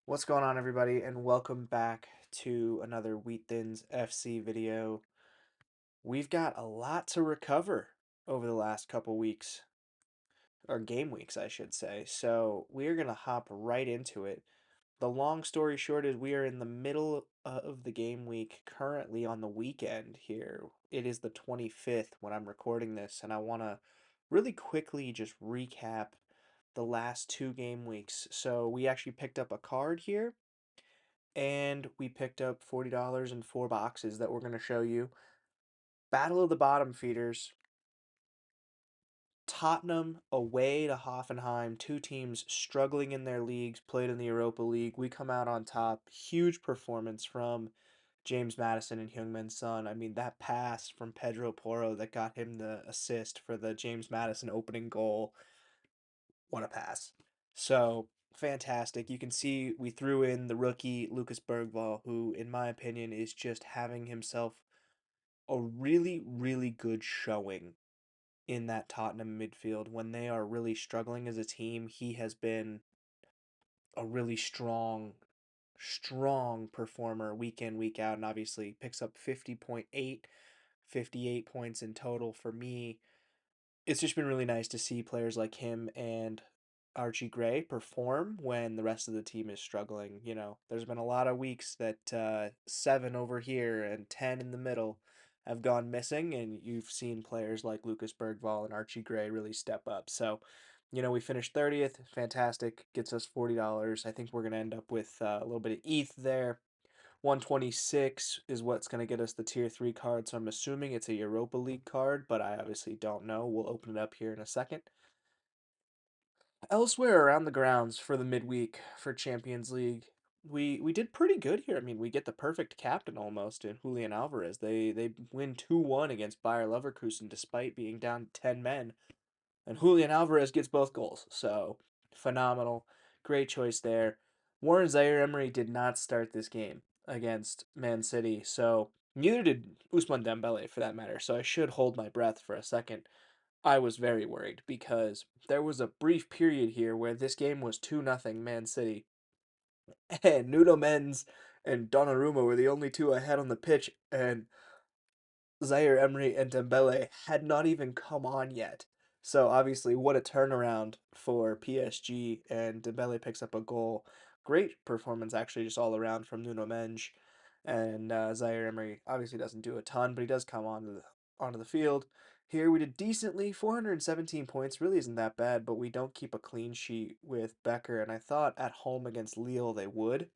What's going on, everybody, and welcome back to another Wheat Thins FC video. We've got a lot to recover over the last couple weeks, or game weeks, I should say. So we're gonna hop right into it. The long story short is we are in the middle of the game week, currently on the weekend here. It is the 25th when I'm recording this, and I want to really quickly just recap the last two game weeks. So we actually picked up a card here and we picked up $40 in four boxes that we're going to show you. Battle of the bottom feeders. Tottenham away to Hoffenheim, two teams struggling in their leagues, played in the Europa League. We come out on top. Huge performance from James Madison and Heung-min Son. I mean, that pass from Pedro Porro that got him the assist for the James Madison opening goal. What a pass. So, fantastic. You can see we threw in the rookie Lucas Bergvall, who, in my opinion, is just having himself a really, really good showing in that Tottenham midfield. When they are really struggling as a team, he has been a really strong performer week in, week out, and obviously picks up 50.8, 58 points in total for me. It's just been really nice to see players like him and Archie Gray perform when the rest of the team is struggling. There's been a lot of weeks that seven over here and 10 in the middle have gone missing, and you've seen players like Lucas Bergvall and Archie Gray really step up. So, we finished 30th. Fantastic. Gets us $40. I think we're going to end up with a little bit of ETH there. 126 is what's going to get us the tier 3 card, so I'm assuming it's a Europa League card, but I obviously don't know. We'll open it up here in a second. Elsewhere around the grounds for the midweek for Champions League, we did pretty good here. I mean, we get the perfect captain almost in Julian Alvarez. They win 2-1 against Bayer Leverkusen despite being down 10 men, and Julian Alvarez gets both goals. So, phenomenal. Great choice there. Warren Zaire-Emery did not start this game against Man City, so neither did Ousmane Dembele for that matter. So I should hold my breath for a second. I was very worried because there was a brief period here where this game was 2-0 Man City, and Nuno Mendes and Donnarumma were the only two I had on the pitch, and Zaire Emery and Dembele had not even come on yet. So obviously, what a turnaround for PSG, and Dembele picks up a goal. Great performance, actually, just all around from Nuno Mendes, and Zaire Emery obviously doesn't do a ton, but he does come onto the field. Here we did decently, 417 points. Really isn't that bad, but we don't keep a clean sheet with Becker, and I thought at home against Lille they would.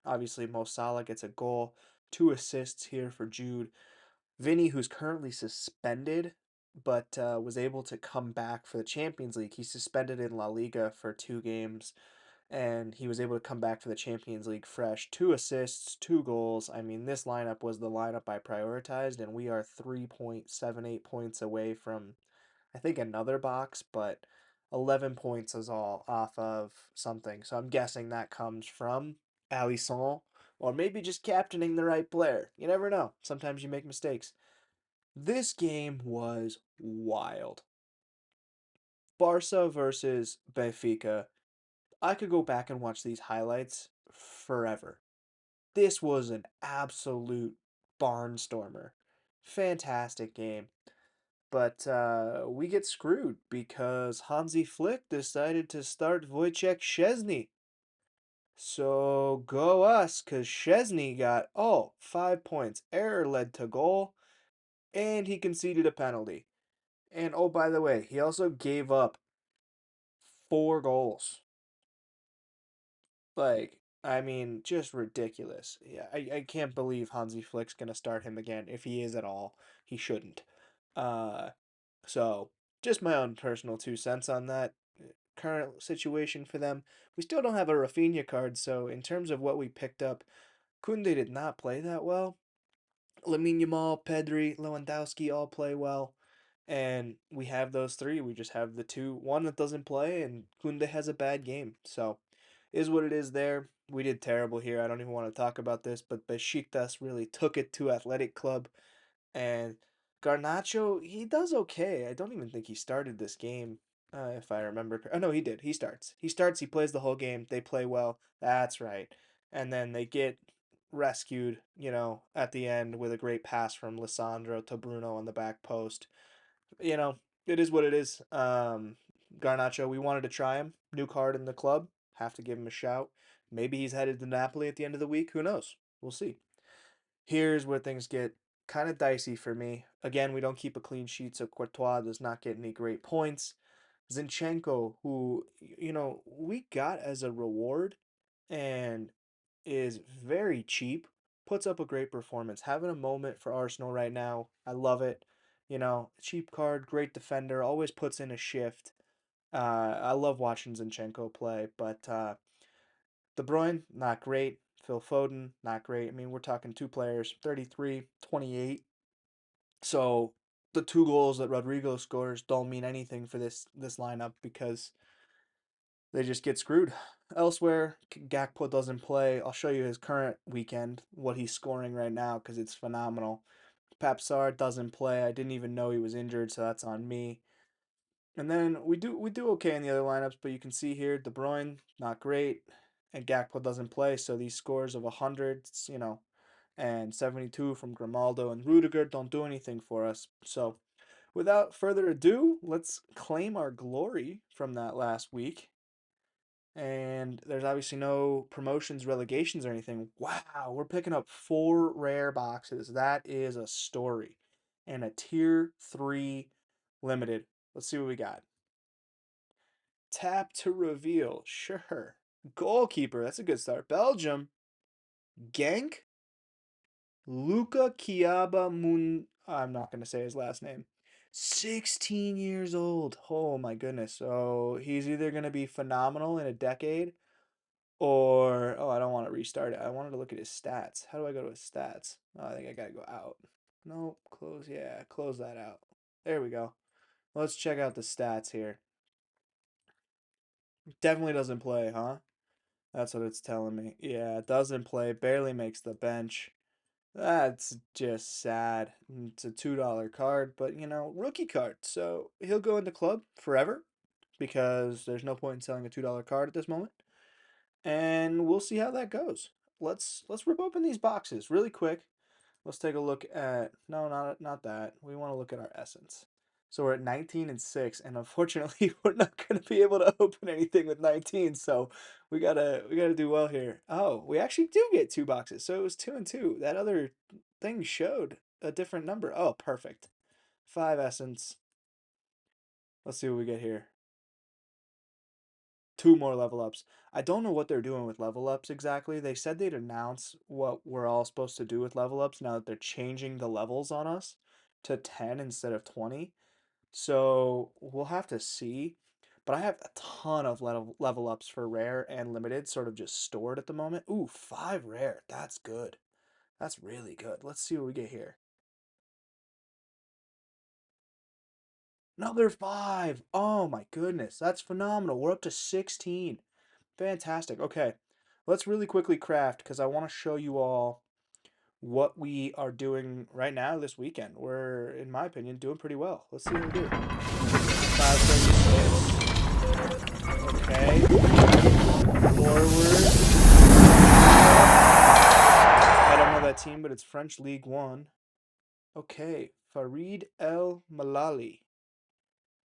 Obviously, Mo Salah gets a goal, two assists here for Jude. Vinny, who's currently suspended, but was able to come back for the Champions League. He's suspended in La Liga for two games, and he was able to come back for the Champions League fresh. Two assists, two goals. I mean, this lineup was the lineup I prioritized, and we are 3.78 points away from, I think, another box, but 11 points is all off of something. So I'm guessing that comes from Alisson, or maybe just captaining the right player. You never know. Sometimes you make mistakes. This game was wild. Barca versus Benfica. I could go back and watch these highlights forever. This was an absolute barnstormer. Fantastic game. But we get screwed because Hansi Flick decided to start Wojciech Szczesny. So go us, because Szczesny got, 5 points. Error led to goal, and he conceded a penalty. And oh, by the way, he also gave up four goals. I mean, just ridiculous. Yeah, I can't believe Hansi Flick's gonna start him again. If he is at all, he shouldn't. Uh, so just my own personal 2 cents on that current situation for them. We still don't have a Rafinha card, so in terms of what we picked up, Kunde did not play that well. Lamine Yamal, Pedri, Lewandowski all play well. And we have those three. We just have the one that doesn't play, and Kunde has a bad game. So, is what it is there. We did terrible here. I don't even want to talk about this, but Besiktas really took it to Athletic Club. And Garnacho, he does okay. I don't even think he started this game. If I remember. Oh no, he did. He starts. He starts. He plays the whole game. They play well. That's right. And then they get rescued, at the end with a great pass from Lissandro to Bruno on the back post. You know, it is what it is. Garnacho, we wanted to try him. New card in the club. Have to give him a shout. Maybe he's headed to Napoli at the end of the week. Who knows? We'll see. Here's where things get kind of dicey for me. Again, we don't keep a clean sheet, so Courtois does not get any great points. Zinchenko, who, we got as a reward and is very cheap, puts up a great performance. Having a moment for Arsenal right now. I love it. Cheap card, great defender, always puts in a shift. I love watching Zinchenko play, but De Bruyne, not great. Phil Foden, not great. I mean, we're talking two players, 33, 28. So the two goals that Rodrigo scores don't mean anything for this lineup because they just get screwed. Elsewhere, Gakpo doesn't play. I'll show you his current weekend, what he's scoring right now because it's phenomenal. Papsar doesn't play. I didn't even know he was injured, so that's on me. And then we do okay in the other lineups, but you can see here De Bruyne not great, and Gakpo doesn't play. So these scores of 100, and 72 from Grimaldo and Rudiger don't do anything for us. So without further ado, let's claim our glory from that last week. And there's obviously no promotions, relegations, or anything. Wow, we're picking up 4 rare boxes. That is a story. And a tier 3 limited. Let's see what we got. Tap to reveal. Sure. Goalkeeper. That's a good start. Belgium. Genk. Luca Kiaba Mun. I'm not going to say his last name. 16 years old. Oh my goodness. So he's either going to be phenomenal in a decade or. Oh, I don't want to restart it. I wanted to look at his stats. How do I go to his stats? Oh, I think I got to go out. Nope. Close. Yeah, close that out. There we go. Let's check out the stats here. Definitely doesn't play, huh? That's what it's telling me. Yeah, it doesn't play, barely makes the bench. That's just sad. It's a $2 card, but rookie card. So he'll go in the club forever because there's no point in selling a $2 card at this moment. And we'll see how that goes. Let's rip open these boxes really quick. Let's take a look at no, not that. We want to look at our essence. So we're at 19 and 6, and unfortunately, we're not going to be able to open anything with 19. So we gotta do well here. Oh, we actually do get 2 boxes. So it was 2 and 2. That other thing showed a different number. Oh, perfect. 5 essence. Let's see what we get here. 2 more level ups. I don't know what they're doing with level ups exactly. They said they'd announce what we're all supposed to do with level ups now that they're changing the levels on us to 10 instead of 20. So we'll have to see. But I have a ton of level ups for rare and limited sort of just stored at the moment. Ooh, 5 rare. That's good. That's really good. Let's see what we get here. Another 5. Oh my goodness. That's phenomenal. We're up to 16. Fantastic. Okay. Let's really quickly craft because I want to show you all what we are doing right now this weekend. We're, in my opinion, doing pretty well. Let's see what we do. 536. Okay. Forward. I don't know that team, but it's French League One. Okay. Farid El Malali.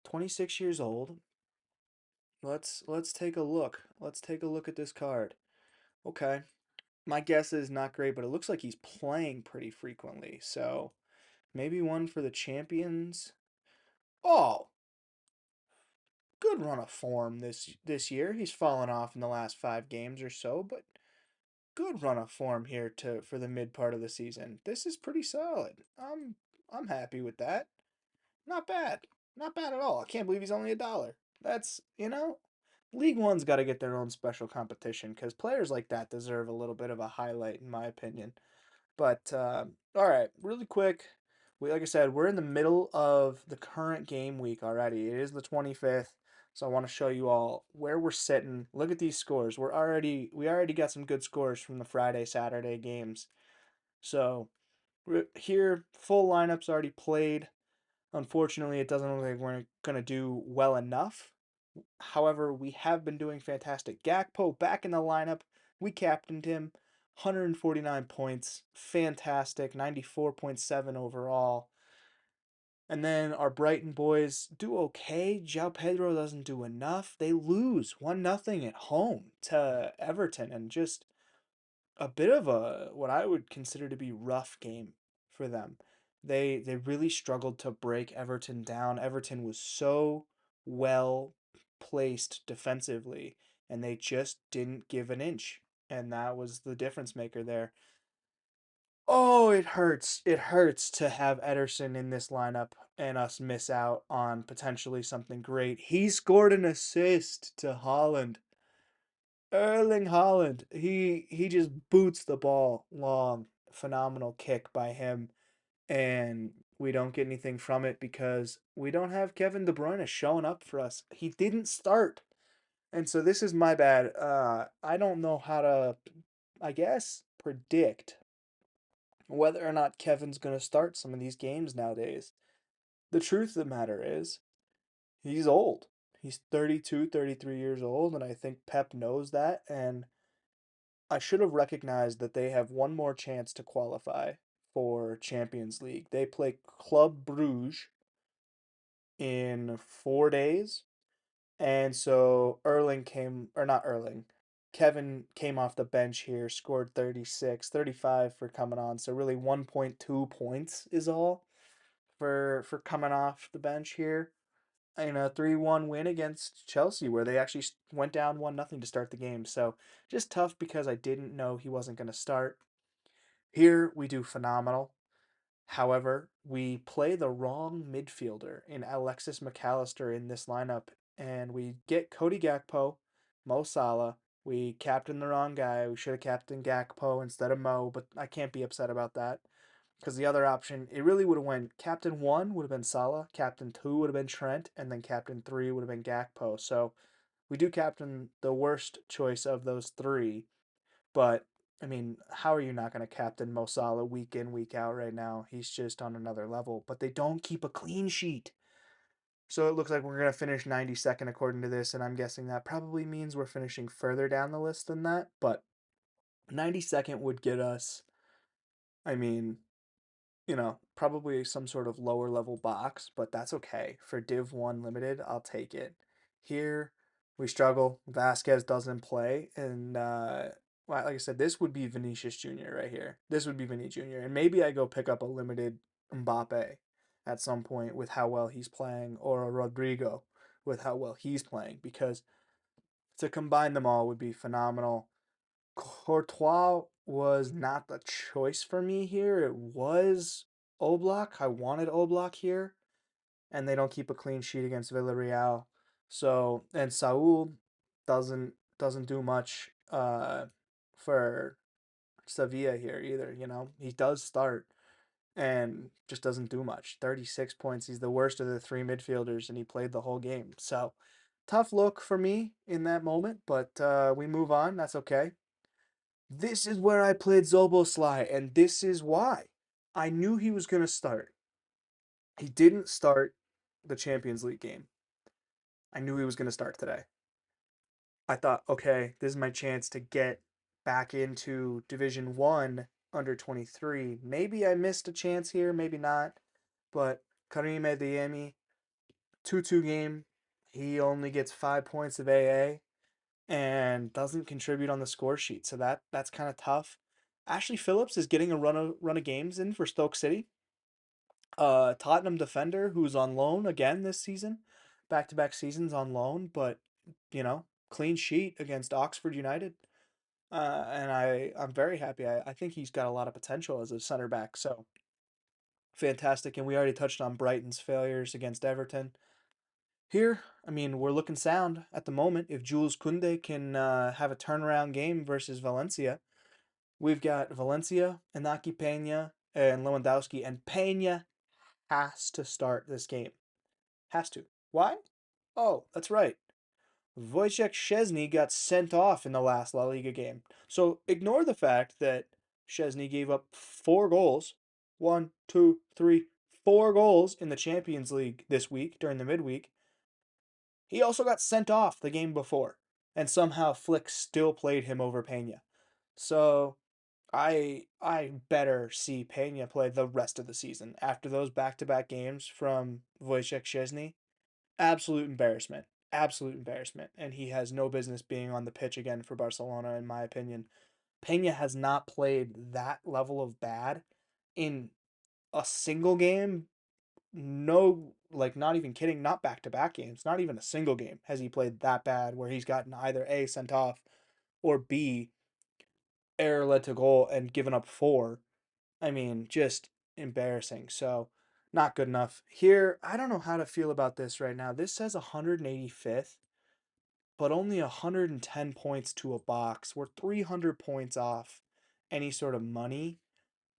26 years old. Let's take a look. Let's take a look at this card. Okay. My guess is not great, but it looks like he's playing pretty frequently. So maybe one for the champions. Oh, good run of form this year. He's fallen off in the last 5 games or so, but good run of form here to for the mid part of the season. This is pretty solid. I'm happy with that. Not bad. Not bad at all. I can't believe he's only $1. That's, League One's got to get their own special competition because players like that deserve a little bit of a highlight, in my opinion. But all right, really quick. Like I said, we're in the middle of the current game week already. It is the 25th, so I want to show you all where we're sitting. Look at these scores. We already got some good scores from the Friday, Saturday games. So here, full lineups already played. Unfortunately, it doesn't look like we're gonna do well enough However, we have been doing fantastic. Gakpo back in the lineup. We captained him. 149 points. Fantastic. 94.7 overall. And then our Brighton boys do okay. João Pedro doesn't do enough. They lose 1-0 at home to Everton, and just a bit of a what I would consider to be rough game for them. They really struggled to break Everton down. Everton was so well placed defensively, and they just didn't give an inch. And that was the difference maker there. Oh, it hurts. It hurts to have Ederson in this lineup and us miss out on potentially something great. He scored an assist to Holland. Erling Haaland. He just boots the ball long. Phenomenal kick by him, and we don't get anything from it because we don't have Kevin De Bruyne showing up for us. He didn't start. And so this is my bad. I don't know how to, I guess, predict whether or not Kevin's going to start some of these games nowadays. The truth of the matter is, he's old. He's 32, 33 years old, and I think Pep knows that. And I should have recognized that they have one more chance to qualify for Champions League. They play Club Bruges in 4 days. And so Erling came, or not Erling, Kevin came off the bench here, scored 36, 35 for coming on. So really 1.2 points is all for coming off the bench here in a 3-1 win against Chelsea, where they actually went down 1-0 to start the game. So just tough because I didn't know he wasn't going to start. Here we do phenomenal. However, we play the wrong midfielder in Alexis McAllister in this lineup, and we get Cody Gakpo, Mo Salah. We captain the wrong guy. We should have captained Gakpo instead of Mo, but I can't be upset about that because the other option, it really would have went captain one would have been Salah, captain two would have been Trent, and then captain three would have been Gakpo. So we do captain the worst choice of those three, but I mean, how are you not going to captain Mo Salah week in, week out right now? He's just on another level, but they don't keep a clean sheet. So it looks like we're going to finish 92nd according to this, and I'm guessing that probably means we're finishing further down the list than that, but 92nd would get us, I mean, probably some sort of lower level box, but that's okay. For Div 1 Limited, I'll take it. Here, we struggle. Vasquez doesn't play. And, well, like I said, this would be Vinicius Jr. right here. This would be Vinny Jr. And maybe I go pick up a limited Mbappe at some point with how well he's playing, or a Rodrigo with how well he's playing, because to combine them all would be phenomenal. Courtois was not the choice for me here. It was Oblak. I wanted Oblak here, and they don't keep a clean sheet against Villarreal. So, and Saul doesn't do much for Sevilla here either, He does start and just doesn't do much. 36 points. He's the worst of the three midfielders, and he played the whole game. So, tough look for me in that moment, but we move on. That's okay. This is where I played Zoboslai, and this is why. I knew he was going to start. He didn't start the Champions League game. I knew he was going to start today. I thought, okay, this is my chance to get back into Division 1 under 23. Maybe I missed a chance here, maybe not. But Karim Adeyemi, 2-2 game. He only gets 5 points of AA and doesn't contribute on the score sheet. So that's kind of tough. Ashley Phillips is getting a run of games in for Stoke City. Tottenham defender who's on loan again this season, back-to-back seasons on loan, but clean sheet against Oxford United. And I'm very happy. I think he's got a lot of potential as a center back. So fantastic. And we already touched on Brighton's failures against Everton. Here, I mean, we're looking sound at the moment. If Jules Koundé can have a turnaround game versus Valencia, we've got Valencia, Inaki Peña, and Lewandowski, and Peña has to start this game. Has to. Why? Oh, that's right. Wojciech Szczesny got sent off in the last La Liga game. So ignore the fact that Szczesny gave up 4 goals. One, two, three, 4 goals in the Champions League this week during the midweek. He also got sent off the game before, and somehow Flick still played him over Pena. So I better see Pena play the rest of the season after those back-to-back games from Wojciech Szczesny. Absolute embarrassment. Absolute embarrassment. And he has no business being on the pitch again for Barcelona, in my opinion. Pena has not played that level of bad in a single game. No, like, not even kidding, not back to back games, not even a single game has he played that bad where he's gotten either A, sent off, or B, error led to goal and given up four. I mean, just embarrassing. So, not good enough. Here, I don't know how to feel about this right now. This says 185th, but only 110 points to a box. We're 300 points off any sort of money.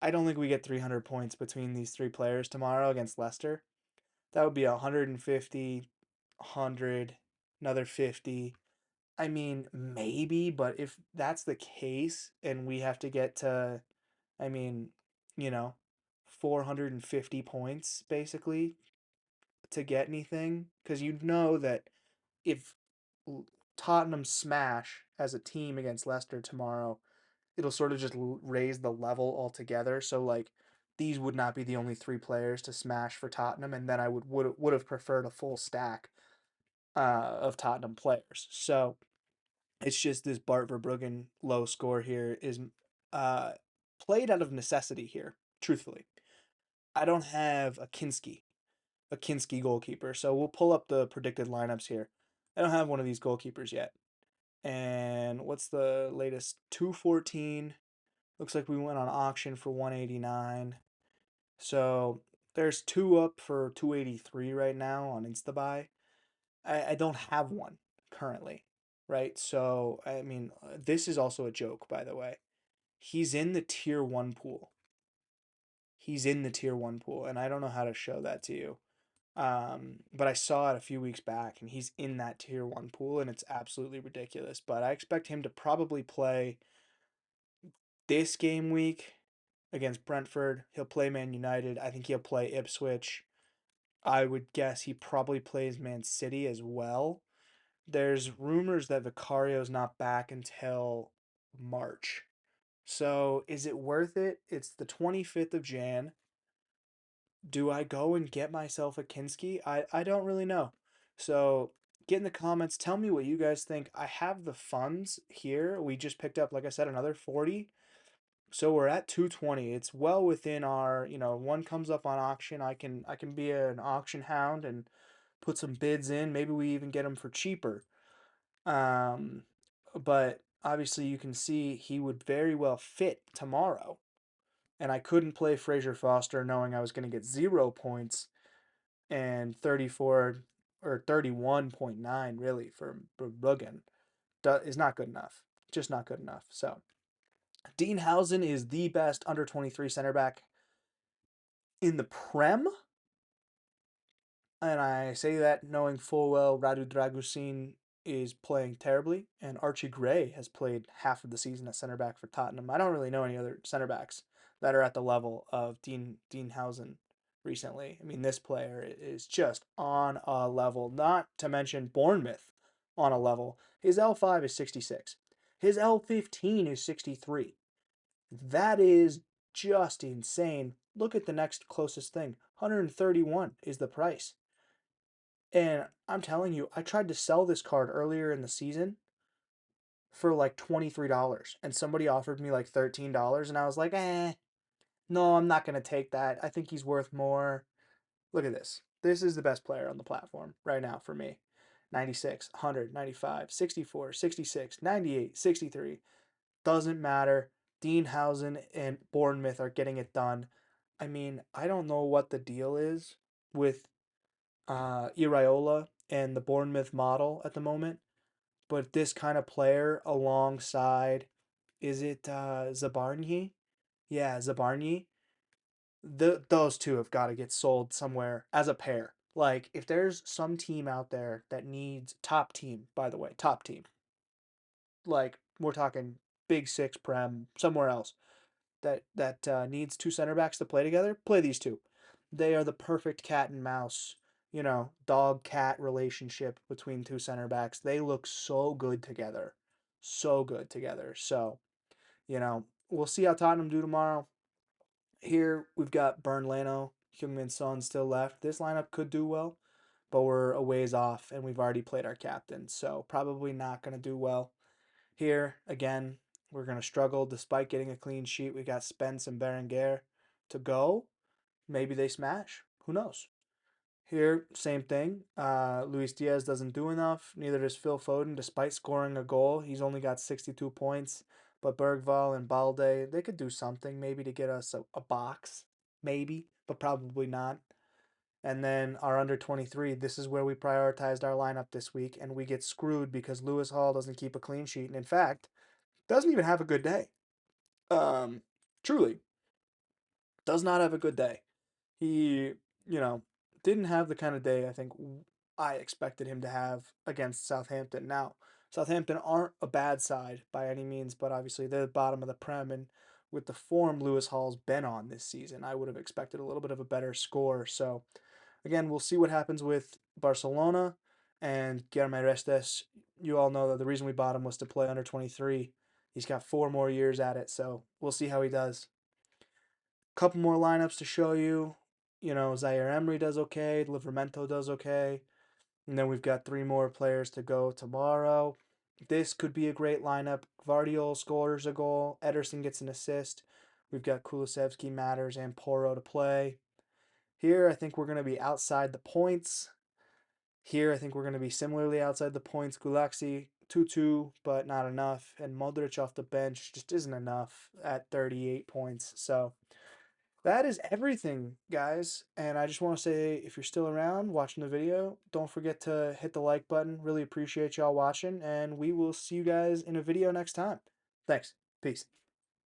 I don't think we get 300 points between these three players tomorrow against Leicester. That would be 150, 100, another 50. I mean, maybe, but if that's the case and we have to get to, I mean, you know, 450 points basically to get anything, because you know that if Tottenham smash as a team against Leicester tomorrow, it'll sort of just raise the level altogether. So like these would not be the only three players to smash for Tottenham, and then I would have preferred a full stack of Tottenham players. So it's just this Bart Verbruggen low score here is uh, played out of necessity here. Truthfully, I don't have a Kinski goalkeeper, so we'll pull up the predicted lineups here. I don't have one of these goalkeepers yet. And what's the latest? 214. Looks like we went on auction for 189. So there's two up for 283 right now on Instabuy. I don't have one currently, right? So, I mean, this is also a joke, by the way. He's in the tier one pool. He's in the tier one pool, and I don't know how to show that to you. But I saw it a few weeks back, and he's in that tier one pool, and it's absolutely ridiculous. But I expect him to probably play this game week against Brentford. He'll play Man United. I think he'll play Ipswich. I would guess he probably plays Man City as well. There's rumors that Vicario's not back until March. So is it worth it? It's the 25th of Jan. Do I go and get myself a Kinski? I don't really know. So get in the comments. Tell me what you guys think. I have the funds here. We just picked up, like I said, another 40. So we're at 220. It's well within our, one comes up on auction. I can be an auction hound and put some bids in. Maybe we even get them for cheaper. Um, but obviously you can see he would very well fit tomorrow. And I couldn't play Fraser Foster knowing I was going to get 0 points and 34 or 31.9 really for Bruggen. Is not good enough. Just not good enough. So Dean Housen is the best under 23 center back in the Prem. And I say that knowing full well Radu Dragusin is playing terribly, and Archie Gray has played half of the season at center back for Tottenham. I don't really know any other center backs that are at the level of Dean Housen recently. I mean, this player is just on a level, not to mention Bournemouth on a level. His L5 is 66. His L15 is 63. That is just insane. Look at the next closest thing. 131 is the price. And I'm telling you, I tried to sell this card earlier in the season for like $23 and somebody offered me like $13 and I was like, no, I'm not going to take that. I think he's worth more. Look at this. This is the best player on the platform right now for me. 96, 100, 95, 64, 66, 98, 63. Doesn't matter. Dean Housen and Bournemouth are getting it done. I mean, I don't know what the deal is with Iraola and the Bournemouth model at the moment, but this kind of player alongside, is it Zabarnyi? Yeah, Zabarnyi. Those two have got to get sold somewhere as a pair. Like, if there's some team out there that needs top team, by the way, top team, like we're talking Big Six Prem, somewhere else that needs two center backs to play together, play these two. They are the perfect cat and mouse dog cat relationship between two center backs. They look so good together. So good together. So, we'll see how Tottenham do tomorrow. Here we've got Bern Leno, Heung-min Son still left. This lineup could do well, but we're a ways off and we've already played our captain, so probably not going to do well. Here, again, we're going to struggle despite getting a clean sheet. We got Spence and Berenguer to go. Maybe they smash. Who knows? Here, same thing. Luis Diaz doesn't do enough. Neither does Phil Foden, despite scoring a goal. He's only got 62 points. But Bergval and Balde, they could do something maybe to get us a box. Maybe, but probably not. And then our under 23, this is where we prioritized our lineup this week, and we get screwed because Lewis Hall doesn't keep a clean sheet. And in fact, doesn't even have a good day. Truly, does not have a good day. He, you know, didn't have the kind of day I think I expected him to have against Southampton. Now, Southampton aren't a bad side by any means, but obviously they're the bottom of the Prem, and with the form Lewis Hall's been on this season, I would have expected a little bit of a better score. So, again, we'll see what happens with Barcelona and Guilherme Restes. You all know that the reason we bought him was to play under 23. He's got 4 more years at it, so we'll see how he does. Couple more lineups to show you. Zaire Emery does okay, Livermento does okay. And then we've got 3 more players to go tomorrow. This could be a great lineup. Gvardiol scores a goal. Ederson gets an assist. We've got Kulusevski, Matters, and Porro to play. Here, I think we're going to be outside the points. Here, I think we're going to be similarly outside the points. Gulaxi, 2-2, but not enough. And Modric off the bench just isn't enough at 38 points. So that is everything, guys. And I just want to say, if you're still around watching the video, don't forget to hit the like button. Really appreciate y'all watching. And we will see you guys in a video next time. Thanks. Peace.